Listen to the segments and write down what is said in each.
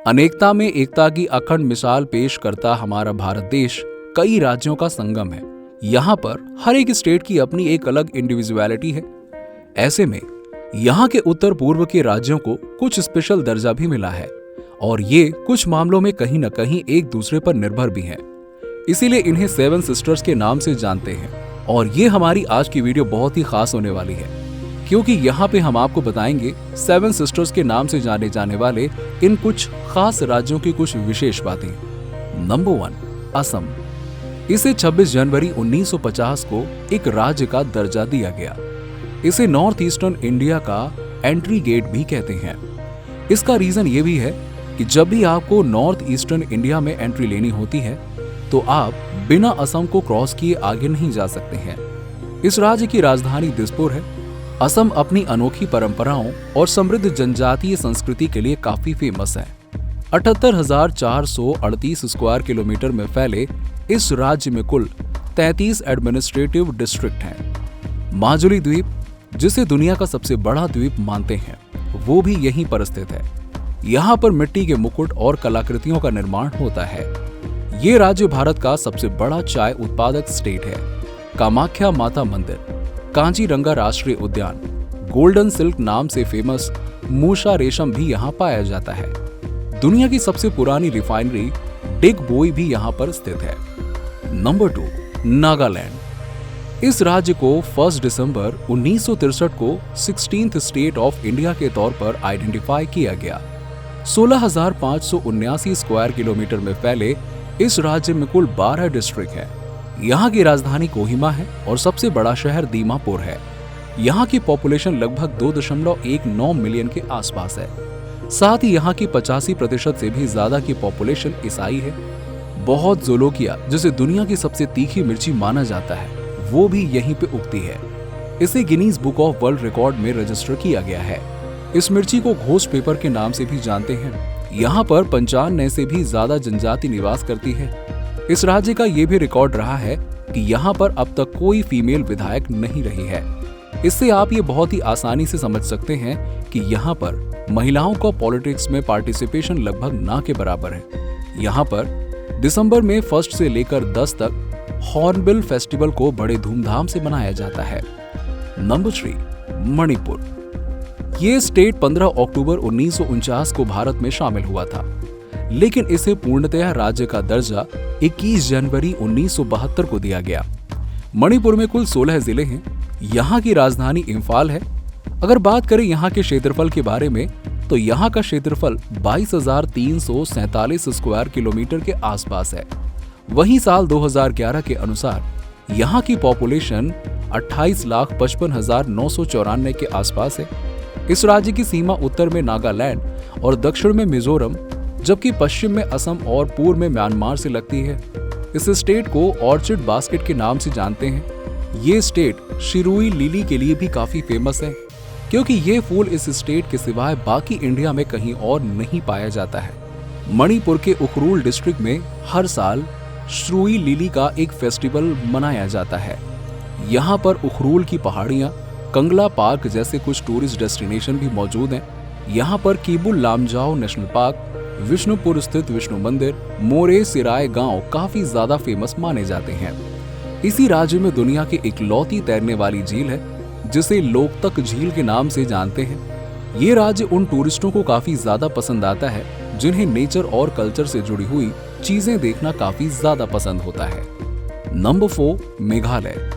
अनेकता में एकता की अखंड मिसाल पेश करता हमारा भारत देश कई राज्यों का संगम है। यहाँ पर हर एक स्टेट की अपनी एक अलग इंडिविजुअलिटी है। ऐसे में यहाँ के उत्तर पूर्व के राज्यों को कुछ स्पेशल दर्जा भी मिला है और ये कुछ मामलों में कहीं न कहीं एक दूसरे पर निर्भर भी हैं। इसीलिए इन्हें सेवन सिस्टर्स के नाम से जानते हैं। और ये हमारी आज की वीडियो बहुत ही खास होने वाली है, क्योंकि यहाँ पे हम आपको बताएंगे सेवन सिस्टर्स के नाम से जाने जाने वाले इन कुछ खास राज्यों की कुछ विशेष बातें। नंबर 1, असम। इसे 26 जनवरी 1950 को एक राज्य का दर्जा दिया गया। इसे नॉर्थ ईस्टर्न इंडिया का एंट्री गेट भी कहते हैं। इसका रीजन ये भी है कि जब भी आपको नॉर्थ ईस्टर्न इंडिया में एंट्री लेनी होती है तो आप बिना असम को क्रॉस किए आगे नहीं जा सकते हैं। इस राज्य की राजधानी दिसपुर है। असम अपनी अनोखी परंपराओं और समृद्ध जनजातीय संस्कृति के लिए काफी फेमस है। 78,438 स्क्वायर किलोमीटर में फैले इस राज्य में कुल 33 एडमिनिस्ट्रेटिव डिस्ट्रिक्ट हैं। माजुली द्वीप, जिसे दुनिया का सबसे बड़ा द्वीप मानते हैं, वो भी यहीं पर स्थित है। यहाँ पर मिट्टी के मुकुट और कलाकृतियों का निर्माण होता है। ये राज्य भारत का सबसे बड़ा चाय उत्पादक स्टेट है। कामाख्या माता मंदिर, कांचीरंगा राष्ट्रीय उद्यान, गोल्डन सिल्क नाम से फेमस मूषा रेशम भी यहाँ पाया जाता है। दुनिया की सबसे पुरानी रिफाइनरी डिगबोई भी यहाँ पर स्थित है। नंबर 2, नागालैंड। इस राज्य को 1 दिसंबर 1963 को 16th स्टेट ऑफ इंडिया के तौर पर आइडेंटिफाई किया गया। 16,579 स्क्वायर किलोमीटर में फैले इस राज्य में कुल 12 डिस्ट्रिक्ट है। यहाँ की राजधानी कोहिमा है और सबसे बड़ा शहर दीमापुर है। यहाँ की पॉपुलेशन लगभग 2.19 मिलियन के आसपास है। साथ ही यहाँ की 85% से भी ज्यादा की पॉपुलेशन ईसाई है। बहुत जोलोकिया, जिसे दुनिया की सबसे तीखी मिर्ची माना जाता है, वो भी यहीं पे उगती है। इसे Guinness book of world record में रजिस्टर किया गया है। इस मिर्ची को घोस्ट पेपर के नाम से भी जानते हैं। यहाँ पर 95 से भी ज्यादा जनजाति निवास करती है। इस राज्य का ये भी रिकॉर्ड रहा है कि यहाँ पर अब तक कोई फीमेल विधायक नहीं रही है। इससे आप ये बहुत ही आसानी से समझ सकते हैं कि यहाँ पर महिलाओं का पॉलिटिक्स में पार्टिसिपेशन लगभग ना के बराबर है। यहाँ पर दिसंबर में 1 से लेकर 10 तक हॉर्नबिल फेस्टिवल को बड़े धूमधाम से मनाया जाता है। नंबर 3, मणिपुर। ये स्टेट 15 अक्टूबर 1949 को भारत में शामिल हुआ था, लेकिन इसे पूर्णतः राज्य का दर्जा 21 जनवरी 1972 को दिया गया। मणिपुर में कुल 16 जिले हैं। यहाँ की राजधानी इम्फाल है। अगर बात करें यहाँ के क्षेत्रफल के बारे में, तो यहाँ का क्षेत्रफल 22,347 स्क्वायर किलोमीटर के आसपास है। वहीं साल 2011 के अनुसार यहाँ की पॉपुलेशन 28,55,994 के आसपास है। इस राज्य की सीमा उत्तर में नागालैंड और दक्षिण में मिजोरम, जबकि पश्चिम में असम और पूर्व में म्यांमार से लगती है। इस स्टेट को ऑर्चिड बास्केट के नाम से जानते हैं। ये स्टेट शिरुई लिली के लिए भी काफी फेमस है, क्योंकि ये फूल इस स्टेट के सिवाय बाकी इंडिया में कहीं और नहीं पाया जाता है। मणिपुर के उखरूल डिस्ट्रिक्ट में हर साल शिरुई लिली का एक फेस्टिवल मनाया जाता है। यहाँ पर उखरूल की पहाड़ियाँ, कंगला पार्क जैसे कुछ टूरिस्ट डेस्टिनेशन भी मौजूद हैं। यहाँ पर कीबुल लामजाओ नेशनल पार्क, विष्णुपुर स्थित विष्णु मंदिर, मोरे सिराय गांव काफी ज्यादा फेमस माने जाते हैं। इसी राज्य में दुनिया की इकलौती तैरने वाली झील है, जिसे लोकतक झील के नाम से जानते हैं। ये राज्य उन टूरिस्टों को काफी ज्यादा पसंद आता है जिन्हें नेचर और कल्चर से जुड़ी हुई चीजें देखना काफी ज्यादा पसंद होता है। नंबर 4, मेघालय।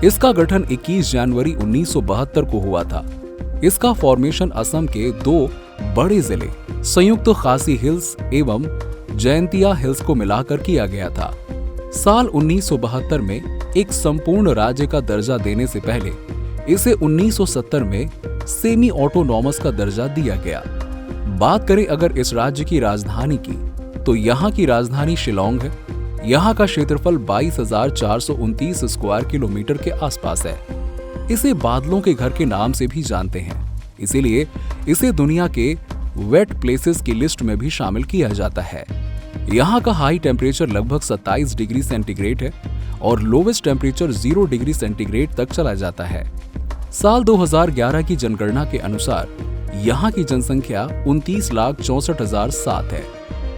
इसका गठन 21 जनवरी 1972 को हुआ था। इसका फॉर्मेशन असम के 2 बड़े जिले संयुक्त खासी हिल्स एवं जयंतिया हिल्स को मिलाकर किया गया था। साल 1972 में एक संपूर्ण राज्य का दर्जा देने से पहले इसे 1970 में सेमी ऑटोनॉमस का दर्जा दिया गया। बात करें अगर इस राज्य की राजधानी की, तो यहाँ की राजधानी शिलोंग है। यहाँ का क्षेत्रफल 22,429 स्क्वायर किलोमीटर के आसपास है। इसे बादलों के घर के नाम से भी जानते हैं, इसीलिए इसे दुनिया के वेट प्लेसेस की लिस्ट में भी शामिल किया जाता है। यहाँ का हाई टेम्परेचर लगभग 27 डिग्री सेंटीग्रेड है और लोवेस्ट टेम्परेचर 0 डिग्री सेंटीग्रेड तक चला जाता है। साल 2011 की जनगणना के अनुसार यहाँ की जनसंख्या 29,64,007 है।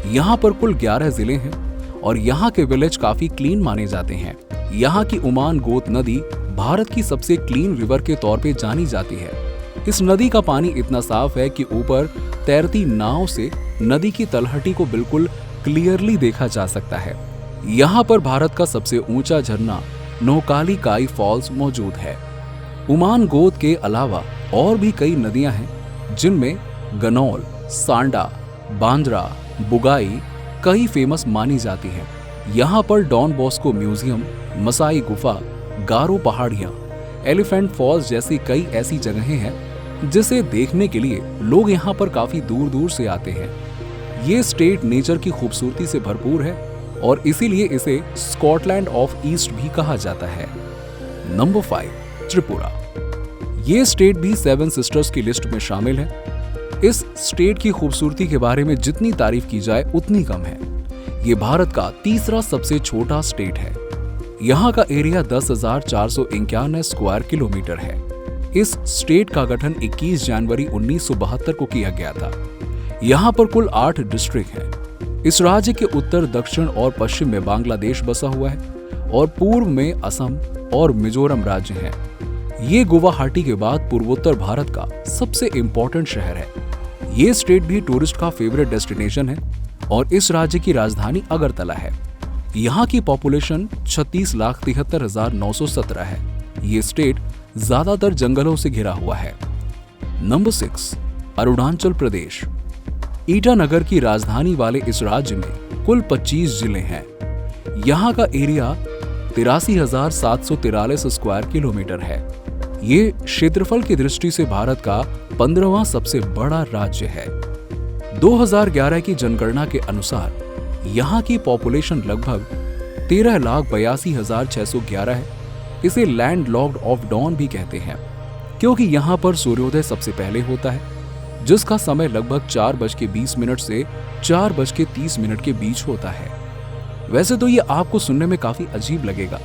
यहाँ पर कुल 11 जिले हैं और यहाँ के विलेज काफी क्लीन माने जाते हैं। यहाँ की उमान गोत नदी भारत की सबसे क्लीन रिवर के तौर पे जानी जाती है। इस नदी का पानी इतना साफ है कि ऊपर तैरती नाव से नदी की तलहटी को बिल्कुल क्लियरली देखा जा सकता है। यहाँ पर भारत का सबसे ऊंचा झरना नोकाली काई फॉल्स मौजूद है। उमान गोत के अलावा और भी कई नदियां हैं जिनमें गनौल, सांडा, बांद्रा, बुगाई कई फेमस मानी जाती हैं। यहाँ पर डॉन बॉस्को म्यूजियम, मसाई गुफा, गारो पहाड़ियाँ, एलिफेंट फॉल्स जैसी कई ऐसी जगहें हैं जिसे देखने के लिए लोग यहाँ पर काफी दूर दूर से आते हैं। ये स्टेट नेचर की खूबसूरती से भरपूर है और इसीलिए इसे स्कॉटलैंड ऑफ ईस्ट भी कहा जाता है। नंबर 5, त्रिपुरा। ये स्टेट भी 7 सिस्टर्स की लिस्ट में शामिल है। इस स्टेट की खूबसूरती के बारे में जितनी तारीफ की जाए उतनी कम है। ये भारत का तीसरा सबसे छोटा स्टेट है। यहाँ का एरिया 10,491 स्क्वायर किलोमीटर है। इस स्टेट का गठन 21 जनवरी 1972 को किया गया था। यहाँ पर कुल 8 डिस्ट्रिक्ट हैं। इस राज्य के उत्तर, दक्षिण और पश्चिम में बांग्लादेश बसा हुआ है और पूर्व में असम और मिजोरम राज्य हैं। ये गुवाहाटी के बाद पूर्वोत्तर भारत का सबसे इम्पोर्टेंट शहर है। ये स्टेट भी टूरिस्ट का फेवरेट डेस्टिनेशन है और इस राज्य की राजधानी अगरतला है। यहाँ की पॉपुलेशन 36,73,917 है। ये स्टेट ज्यादातर जंगलों से घिरा हुआ है। नंबर 6, अरुणाचल प्रदेश। ईटानगर की राजधानी वाले इस राज्य में कुल 25 जिले हैं। यहाँ का एरिया 83,743 स्क्वायर किलोमीटर है। ये क्षेत्रफल की दृष्टि से भारत का 15वां सबसे बड़ा राज्य है। 2011 की जनगणना के अनुसार यहाँ की पॉपुलेशन लगभग 13,82,611 है। इसे लैंड लॉक्ड ऑफ डॉन भी कहते हैं क्योंकि यहाँ पर सूर्योदय सबसे पहले होता है, जिसका समय लगभग 4:20 से 4:30 के बीच होता है। वैसे तो ये आपको सुनने में काफी अजीब लगेगा,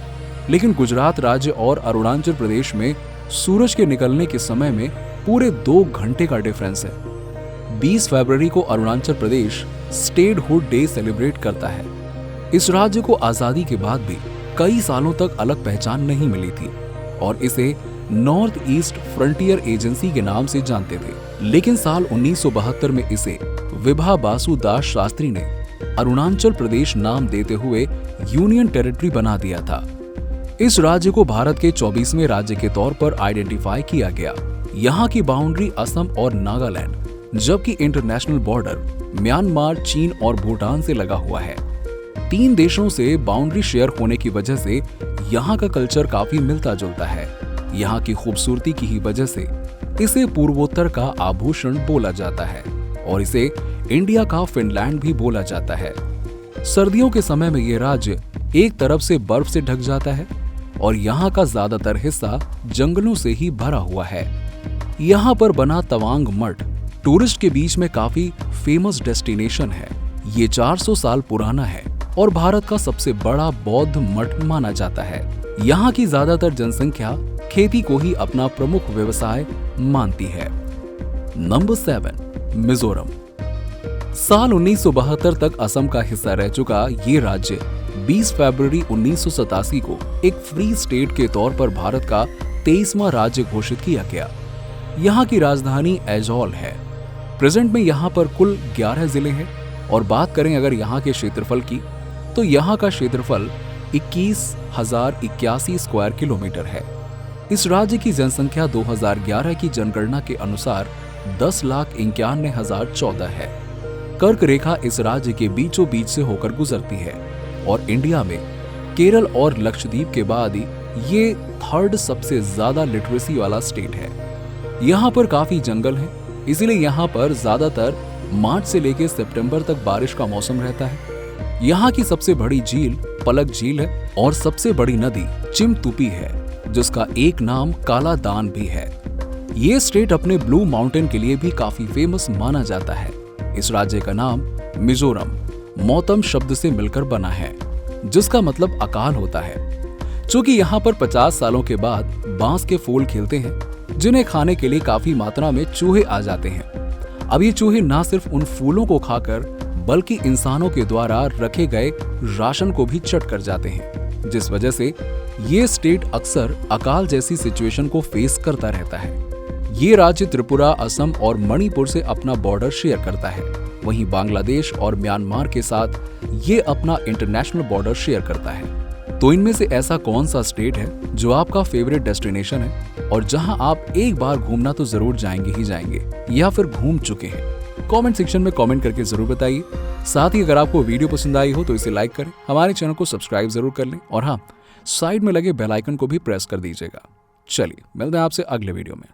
लेकिन गुजरात राज्य और अरुणाचल प्रदेश में सूरज के निकलने के समय में पूरे 2 घंटे का डिफरेंस है। 20 फरवरी को Arunachal Pradesh statehood day celebrate करता है। इस राज्य को आजादी के बाद भी कई सालों तक अलग पहचान नहीं मिली थी और इसे नॉर्थ ईस्ट फ्रंटियर एजेंसी के नाम से जानते थे, लेकिन साल 1972 में इसे विभा बासु दास शास्त्री ने अरुणाचल प्रदेश नाम देते हुए यूनियन टेरिटरी बना दिया था। इस राज्य को भारत के 24वें राज्य के तौर पर आइडेंटिफाई किया गया। यहाँ की बाउंड्री असम और नागालैंड, जबकि इंटरनेशनल बॉर्डर म्यांमार, चीन और भूटान से लगा हुआ है। 3 देशों से बाउंड्री शेयर होने की वजह से यहाँ का कल्चर काफी मिलता जुलता है। यहाँ की खूबसूरती की ही वजह से इसे पूर्वोत्तर का आभूषण बोला जाता है और इसे इंडिया का फिनलैंड भी बोला जाता है। सर्दियों के समय में ये राज्य एक तरफ से बर्फ से ढक जाता है और यहाँ का ज्यादातर हिस्सा जंगलों से ही भरा हुआ है। यहाँ पर बना तवांग मठ टूरिस्ट के बीच में काफी फेमस डेस्टिनेशन है। ये 400 साल पुराना है और भारत का सबसे बड़ा बौद्ध मठ माना जाता है। यहाँ की ज्यादातर जनसंख्या खेती को ही अपना प्रमुख व्यवसाय मानती है। नंबर 7, मिजोरम। साल 1972 तक असम का हिस्सा रह चुका ये राज्य 20 फरवरी 1987 को एक फ्री स्टेट के तौर पर भारत का 23वां राज्य घोषित किया गया। यहाँ की राजधानी ऐजॉल है। प्रेजेंट में यहाँ पर कुल 11 जिले हैं और बात करें अगर यहाँ के क्षेत्रफल की तो यहाँ का क्षेत्रफल 21,081 स्क्वायर किलोमीटर है। इस राज्य की जनसंख्या 2011 की जनगणना के अनुसार 10,91,014 है। कर्क रेखा इस राज्य के बीचों बीच से होकर गुजरती है और इंडिया में केरल और लक्षद्वीप के बाद ये 3rd सबसे ज्यादा लिटरेसी वाला स्टेट है। यहाँ पर काफी जंगल हैं, इसीलिए यहाँ पर ज्यादातर मार्च से लेकर सितंबर तक बारिश का मौसम रहता है। यहाँ की सबसे बड़ी झील पलक झील है और सबसे बड़ी नदी चिमतुपी है, जिसका एक नाम काला दान भी है। ये स्टेट अपने ब्लू माउंटेन के लिए भी काफी फेमस माना जाता है। इस राज्य का नाम मिजोरम मौतम शब्द से मिलकर बना है, जिसका मतलब अकाल होता है। चूंकि यहाँ पर 50 सालों के बाद बांस के फूल खिलते हैं, जिन्हें खाने के लिए काफी मात्रा में चूहे आ जाते हैं। अब ये चूहे ना सिर्फ उन फूलों को खाकर बल्कि इंसानों के द्वारा रखे गए राशन को भी चट कर जाते हैं, जिस वजह से ये स्टेट अक्सर अकाल जैसी सिचुएशन को फेस करता रहता है। ये राज्य त्रिपुरा, असम और मणिपुर से अपना बॉर्डर शेयर करता है। वहीं बांग्लादेश और म्यांमार के साथ ये अपना इंटरनेशनल बॉर्डर शेयर करता है। तो इनमें से ऐसा कौन सा स्टेट है जो आपका फेवरेट डेस्टिनेशन है और जहां आप एक बार घूमना तो जरूर जाएंगे ही जाएंगे या फिर घूम चुके हैं? कमेंट सेक्शन में कमेंट करके जरूर बताइए। साथ ही अगर आपको वीडियो पसंद आई हो तो इसे लाइक करें, हमारे चैनल को सब्सक्राइब जरूर कर लें और हाँ, साइड में लगे बेल आइकन को भी प्रेस कर दीजिएगा। चलिए मिलते हैं आपसे अगले वीडियो में।